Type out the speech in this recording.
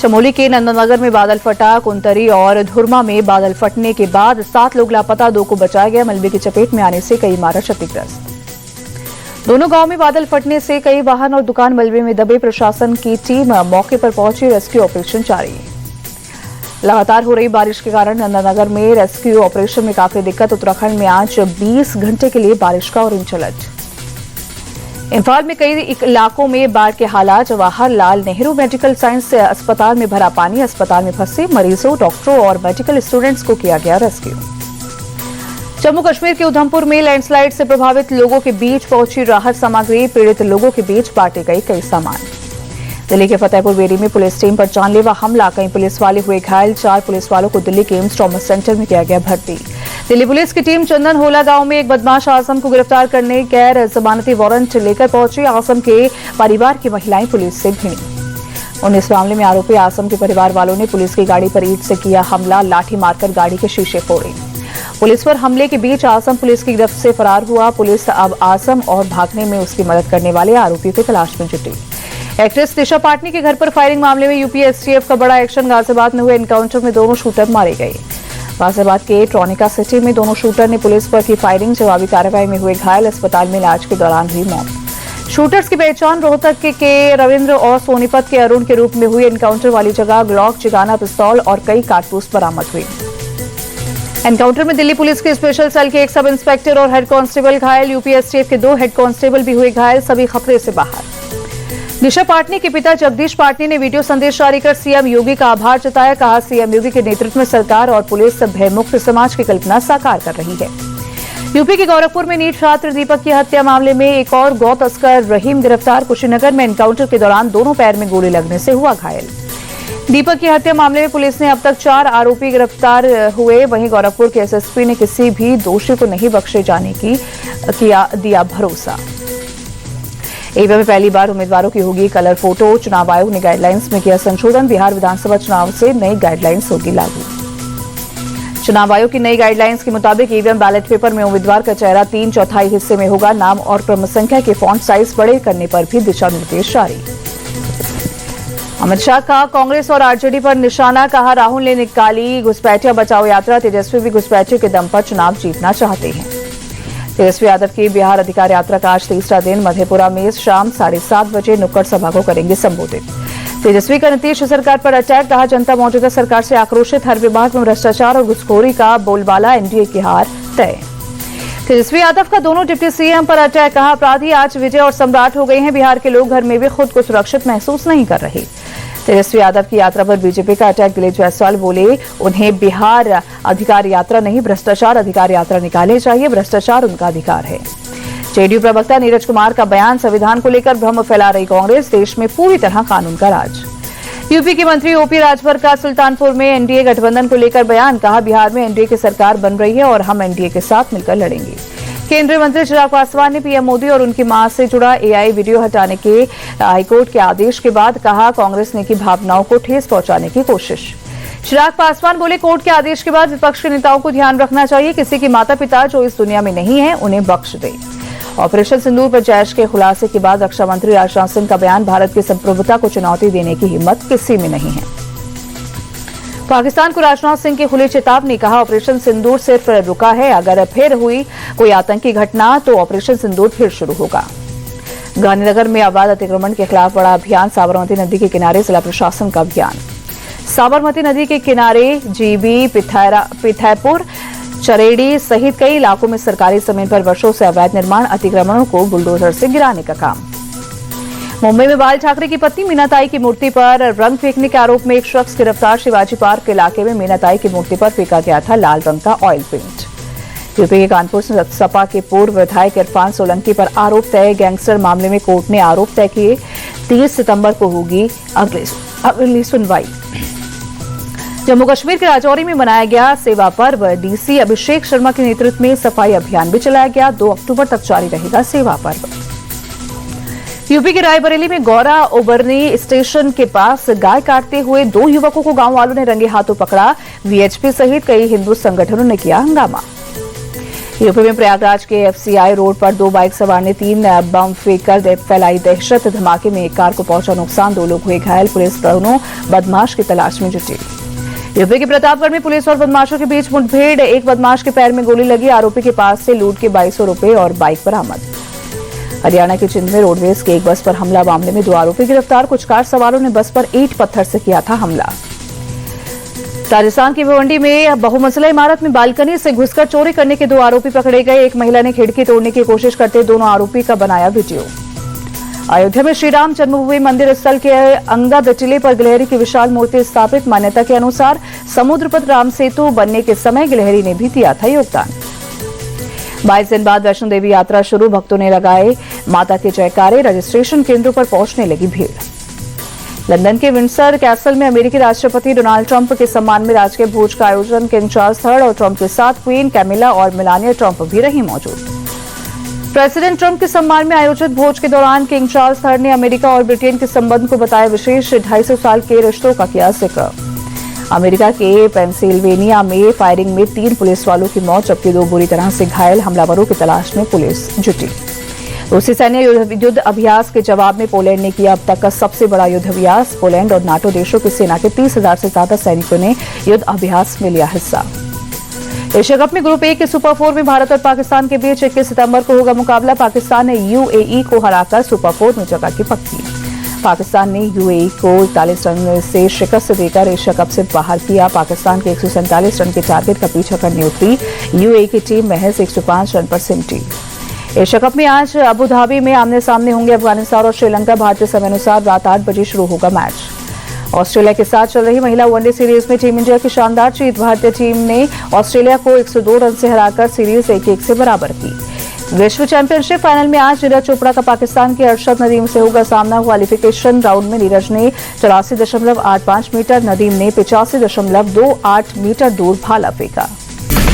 चमोली के नंदनगर में बादल फटा, कुंतरी और धुरमा में बादल फटने के बाद 7 लोग लापता, 2 को बचाया गया। मलबे की चपेट में आने से कई इमारत क्षतिग्रस्त। दोनों गांव में बादल फटने से कई वाहन और दुकान मलबे में दबे। प्रशासन की टीम मौके पर पहुंची, रेस्क्यू ऑपरेशन जारी। लगातार हो रही बारिश के कारण नंदनगर में रेस्क्यू ऑपरेशन में काफी दिक्कत। उत्तराखंड में आज 20 घंटे के लिए बारिश का ऑरेंज अलर्ट। इंफाल में कई इलाकों में बाढ़ के हालात। जवाहरलाल नेहरू मेडिकल साइंस अस्पताल में भरा पानी, अस्पताल में फंसे मरीजों, डॉक्टरों और मेडिकल स्टूडेंट्स को किया गया रेस्क्यू। जम्मू कश्मीर के उधमपुर में लैंडस्लाइड से प्रभावित लोगों के बीच पहुंची राहत सामग्री। पीड़ित लोगों के बीच बांटे गए कई सामान। दिल्ली के फतेहपुर बेरी में पुलिस टीम पर जानलेवा हमला, कई पुलिस वाले हुए घायल। 4 पुलिस वालों को दिल्ली के एम्स ट्रॉमा सेंटर में किया गया भर्ती। दिल्ली पुलिस की टीम चंदन होला गांव में एक बदमाश आजम को गिरफ्तार करने गैर जमानती वारंट लेकर पहुंची। आजम के परिवार की महिलाएं पुलिस से भिड़ी। 19 मामले में आरोपी आजम के परिवार वालों ने पुलिस की गाड़ी पर ईंट से किया हमला, लाठी मारकर गाड़ी के शीशे फोड़े। पुलिस पर हमले के बीच आजम पुलिस की गिरफ्त से फरार हुआ। पुलिस अब आजम और भागने में उसकी मदद करने वाले आरोपियों की तलाश में जुटी। एक्ट्रेस दिशा पाटनी के घर पर फायरिंग मामले में यूपी एसटीएफ का बड़ा एक्शन। गाजियाबाद में हुए एनकाउंटर में दोनों शूटर मारे गए। गाजियाबाद के ट्रॉनिका सिटी में दोनों शूटर ने पुलिस पर की फायरिंग, जवाबी कार्रवाई में हुए घायल। अस्पताल में इलाज के दौरान हुई मौत। शूटर्स की पहचान रोहतक के रविंद्र और सोनीपत के अरुण के रूप में हुई। एनकाउंटर वाली जगह ग्लॉक, चिगाना पिस्तौल और कई कारतूस बरामद हुए। एनकाउंटर में दिल्ली पुलिस के स्पेशल सेल के एक सब इंस्पेक्टर और हेड कांस्टेबल घायल। यूपी एसटीएफ के 2 हेड कांस्टेबल भी हुए घायल, सभी खतरे से बाहर। दिशा पाटनी के पिता जगदीश पाटनी ने वीडियो संदेश जारी कर सीएम योगी का आभार जताया। कहा, सीएम योगी के नेतृत्व में सरकार और पुलिस भयमुक्त समाज की कल्पना साकार कर रही है। यूपी के गोरखपुर में नीट छात्र दीपक की हत्या मामले में एक और गौ तस्कर रहीम गिरफ्तार। कुशीनगर में एनकाउंटर के दौरान दोनों पैर में गोली लगने से हुआ घायल। दीपक की हत्या मामले में पुलिस ने अब तक 4 आरोपी गिरफ्तार हुए। वहीं गोरखपुर के एसएसपी ने किसी भी दोषी को नहीं बख्शे जाने की दिया भरोसा। ईवीएम में पहली बार उम्मीदवारों की होगी कलर फोटो। चुनाव आयोग ने गाइडलाइंस में किया संशोधन। बिहार विधानसभा चुनाव से नई गाइडलाइंस होगी लागू। चुनाव आयोग की नई गाइडलाइंस के मुताबिक ईवीएम बैलेट पेपर में उम्मीदवार का चेहरा 3/4 हिस्से में होगा। नाम और क्रम संख्या के फॉन्ट साइज बड़े करने पर भी दिशा निर्देश जारी। अमित शाह का कांग्रेस और आरजेडी पर निशाना। कहा, राहुल ने निकाली घुसपैठिया बचाओ यात्रा। तेजस्वी भी घुसपैठियों के दम पर चुनाव जीतना चाहते हैं। तेजस्वी यादव की बिहार अधिकार यात्रा का आज तीसरा दिन। मधेपुरा में शाम 7:30 बजे नुक्कड़ सभा को करेंगे संबोधित। तेजस्वी का नीतीश सरकार पर अटैक। कहा, जनता मौजूदा सरकार से आक्रोशित, हर विभाग में भ्रष्टाचार और घुसखोरी का बोलबाला, एनडीए की हार तय। तेजस्वी यादव का दोनों डिप्टी सीएम पर अटैक। कहा, अपराधी आज विजय और सम्राट हो गए हैं। बिहार के लोग घर में भी खुद को सुरक्षित महसूस नहीं कर रहे। तेजस्वी यादव की यात्रा पर बीजेपी का अटैक। दिलीप जायसवाल बोले, उन्हें बिहार अधिकार यात्रा नहीं, भ्रष्टाचार अधिकार यात्रा निकालनी चाहिए। भ्रष्टाचार उनका अधिकार है। जेडीयू प्रवक्ता नीरज कुमार का बयान। संविधान को लेकर भ्रम फैला रही कांग्रेस। देश में पूरी तरह कानून का राज। यूपी के मंत्री ओपी राजभर का सुल्तानपुर में एनडीए गठबंधन को लेकर बयान। कहा, बिहार में एनडीए की सरकार बन रही है और हम एनडीए के साथ मिलकर लड़ेंगे। केंद्रीय मंत्री चिराग पासवान ने पीएम मोदी और उनकी मां से जुड़ा एआई वीडियो हटाने के हाईकोर्ट के आदेश के बाद कहा, कांग्रेस ने की भावनाओं को ठेस पहुंचाने की कोशिश। चिराग पासवान बोले, कोर्ट के आदेश के बाद विपक्ष के नेताओं को ध्यान रखना चाहिए। किसी के माता पिता जो इस दुनिया में नहीं है, उन्हें बख्श दे। ऑपरेशन सिंदूर पर जैश के खुलासे के बाद रक्षा मंत्री राजनाथ सिंह का बयान। भारत की संप्रभुता को चुनौती देने की हिम्मत किसी में नहीं है। पाकिस्तान को राजनाथ सिंह की खुली चेतावनी। कहा, ऑपरेशन सिंदूर सिर्फ रुका है, अगर फिर हुई कोई आतंकी घटना तो ऑपरेशन सिंदूर फिर शुरू होगा। गांधीनगर में अवैध अतिक्रमण के खिलाफ बड़ा अभियान। साबरमती नदी के किनारे जिला प्रशासन का अभियान। साबरमती नदी के किनारे जीबी, पिथैपुर, चरेड़ी सहित कई इलाकों में सरकारी जमीन पर वर्षों से अवैध निर्माण, अतिक्रमणों को बुलडोजर से गिराने का काम। मुंबई में बाल ठाकरे की पत्नी मीनाताई की मूर्ति पर रंग फेंकने के आरोप में एक शख्स गिरफ्तार। शिवाजी पार्क इलाके में मीनाताई की मूर्ति पर फेंका गया था लाल रंग का ऑयल पेंट। यूपी के कानपुर से सपा के पूर्व विधायक इरफान सोलंकी पर आरोप तय। गैंगस्टर मामले में कोर्ट ने आरोप तय किए। 30 सितंबर को होगी अगली सुनवाई। जम्मू कश्मीर के राजौरी में मनाया गया सेवा पर्व। डीसी अभिषेक शर्मा के नेतृत्व में सफाई अभियान भी चलाया गया। 2 अक्टूबर तक जारी रहेगा सेवा पर्व। यूपी के रायबरेली में गौरा ओबरनी स्टेशन के पास गाय काटते हुए 2 युवकों को गांव वालों ने रंगे हाथों पकड़ा। वीएचपी सहित कई हिंदू संगठनों ने किया हंगामा। यूपी में प्रयागराज के एफसीआई रोड पर 2 बाइक सवार ने 3 बम फेंककर फैलाई दहशत। धमाके में एक कार को पहुंचा नुकसान, 2 लोग हुए घायल। पुलिस दोनों बदमाश की तलाश में जुटी। यूपी के प्रतापगढ़ में पुलिस और बदमाशों के बीच मुठभेड़। एक बदमाश के पैर में गोली लगी। आरोपी के पास से लूट के 2200 रुपए और बाइक बरामद। हरियाणा के चिंद में रोडवेज की एक बस पर हमला मामले में 2 आरोपी गिरफ्तार। कुछ कार सवारों ने बस पर ईंट पत्थर से किया था हमला। राजस्थान की भिवंडी में बहुमंजिला इमारत में बालकनी से घुसकर चोरी करने के 2 आरोपी पकड़े गए। एक महिला ने खिड़की तोड़ने की कोशिश करते दोनों आरोपी का बनाया वीडियो। अयोध्या में श्रीराम जन्मभूमि मंदिर स्थल के अंगद टिले पर गिलहरी की विशाल मूर्ति स्थापित। मान्यता के अनुसार समुद्र पर राम सेतु बनने के समय गिलहरी ने भी दिया था योगदान। 22 दिन बाद वैष्णो देवी यात्रा शुरू। भक्तों ने लगाए माता के जयकारे। रजिस्ट्रेशन केंद्रों पर पहुंचने लगी भीड़। लंदन के विंडसर कैसल में अमेरिकी राष्ट्रपति डोनाल्ड ट्रंप के सम्मान में राजकीय भोज का आयोजन। किंग चार्ल्स III और ट्रंप के साथ क्वीन कैमिला और मेलानिया ट्रंप भी रही मौजूद। प्रेसिडेंट ट्रंप के सम्मान में आयोजित भोज के दौरान किंग चार्ल्स III ने अमेरिका और ब्रिटेन के संबंध को बताया विशेष। 250 साल के रिश्तों का किया जिक्र। अमेरिका के पेंसिल्वेनिया में फायरिंग में 3 पुलिस वालों की मौत, जबकि 2 बुरी तरह से घायल। हमलावरों की तलाश में पुलिस जुटी। रूसी सैन्य युद्ध अभ्यास के जवाब में पोलैंड ने किया अब तक का सबसे बड़ा युद्ध अभ्यास। पोलैंड और नाटो देशों की सेना के 30,000 से ज्यादा सैनिकों ने युद्ध अभ्यास में लिया हिस्सा। एशिया कप में ग्रुप ए के सुपर 4 में भारत और पाकिस्तान के बीच 21 सितंबर को होगा मुकाबला। पाकिस्तान ने यूएई को हराकर सुपर 4 में जगह की पक्की। पाकिस्तान ने यूएई को 41 रन से शिकस्त देकर एशिया कप से बाहर किया। पाकिस्तान के 147 रन के टारगेट का पीछा करने उतरी यूएई की टीम महज 105 रन पर सिमटी। एशिया कप में आज अबू धाबी में आमने सामने होंगे अफगानिस्तान और श्रीलंका। भारतीय समय अनुसार रात 8 बजे शुरू होगा मैच। ऑस्ट्रेलिया के साथ चल रही महिला वनडे सीरीज में टीम इंडिया की शानदार जीत। भारतीय टीम ने ऑस्ट्रेलिया को 102 रन से हराकर सीरीज 1-1 से बराबर की। विश्व चैंपियनशिप फाइनल में आज नीरज चोपड़ा का पाकिस्तान के अरशद नदीम से होगा सामना। क्वालिफिकेशन राउंड में नीरज ने 84.85 मीटर, नदीम ने 85.28 मीटर दूर भाला फेंका।